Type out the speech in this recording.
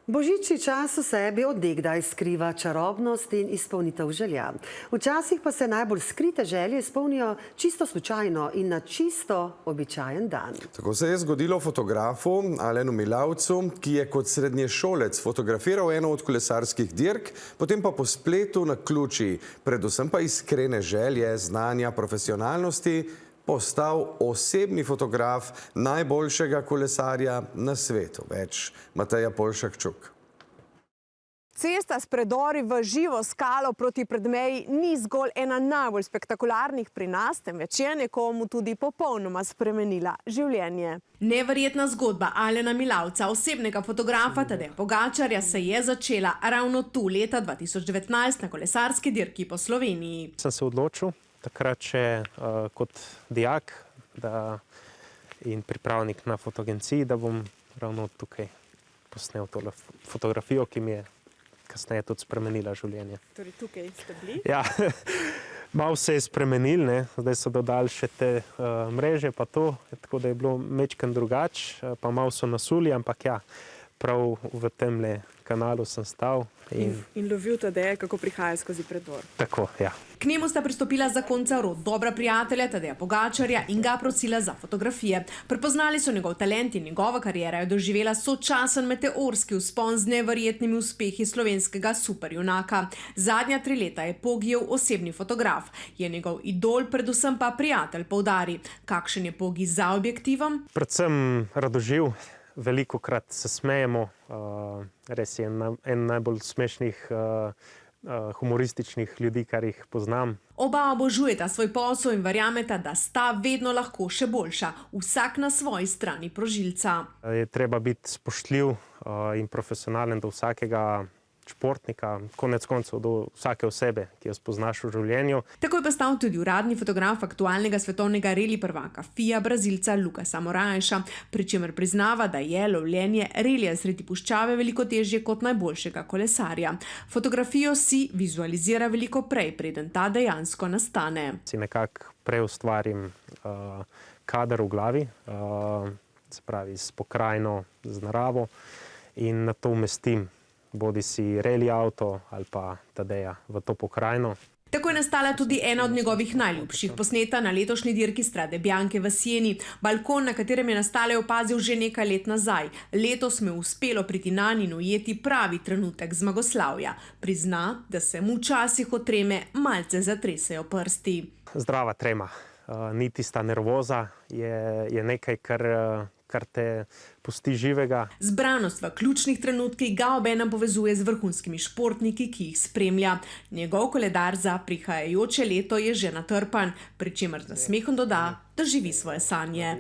Božični čas v sebi od nekdaj skriva čarobnost in izpolnitev želja. Včasih pa se najbolj skrite želje izpolnijo čisto slučajno in na čisto običajen dan. Tako se je zgodilo fotografu Alenu Milavcu, ki je kot srednješolec fotografiral eno od kolesarskih dirk, potem pa po spletu naključi, predvsem pa iskrene želje, znanja, profesionalnosti, postal osebni fotograf najboljšega kolesarja na svetu. Več Mateja Polšak-Čuk. Cesta s predori v živo skalo proti Predmeji ni zgolj ena najbolj spektakularnih pri nas, temveč je nekomu tudi popolnoma spremenila življenje. Neverjetna zgodba Alena Milavca, osebnega fotografa Tadeja Pogačarja, se je začela ravno tu leta 2019 na kolesarski dirki po Sloveniji. Sem se odločil takrat še kot dijak in pripravnik na fotoagenciji, da bom ravno tukaj posnel tole fotografijo, ki mi je kasneje tudi spremenila življenje. Torej tukaj ste bili? Ja, malo se je spremenil, ne? Zdaj so dodali še te mreže pa to, tako da je bilo mečken drugač, pa malo so nasuli, ampak ja, prav v temle kanalu sem stal. In lovil Tadeja, kako prihaja skozi predor. Tako, ja. K njemu sta pristopila zakonca rod dobra prijatelja Tadeja Pogačarja in ga prosila za fotografije. Prepoznali so njegov talent in njegova kariera je doživela sočasen meteorski vzpon z neverjetnimi uspehi slovenskega superjunaka. Zadnja 3 leta je Pogijev osebni fotograf. Je njegov idol, predvsem pa prijatelj, poudari. Kakšen je Pogi za objektivom? Predvsem radoživ. Velikokrat se smejemo, res je en najbolj smešnih, humorističnih ljudi, kar jih poznam. Oba obožujeta svoj posel in verjameta, da sta vedno lahko še boljša, vsak na svoji strani prožilca. Je treba biti spoštljiv in profesionalen do vsakega športnika, konec koncev do vsake osebe, ki jo spoznaš v življenju. Tako je postal tudi uradni fotograf aktualnega svetovnega reli prvaka FIA Brazilca Lucasa Moraesa, pri čemer priznava, da je lovljenje relija sredi puščave veliko težje kot najboljšega kolesarja. Fotografijo si vizualizira veliko prej, preden ta dejansko nastane. Si nekako prej ustvarim kader v glavi, se pravi s pokrajino, z naravo, in na to umestim bodi si reli avto ali pa Tadeja v to pokrajino. Tako je nastala tudi ena od njegovih najljubših, posneta na letošnji dirki Strade Bianche v Sieni. Balkon, na katerem je nastale, opazil že nekaj let nazaj. Letos mu je uspelo priti nanj in ujeti pravi trenutek zmagoslavja. Prizna, da se mu včasih od treme malce zatresejo prsti. Zdrava trema, ni tista nervoza, je nekaj, kar te pusti živega. Zbranost v ključnih trenutkih ga obenem povezuje z vrhunskimi športniki, ki jih spremlja. Njegov koledar za prihajajoče leto je že natrpan, pri čemer z nasmehom doda, da živi svoje sanje.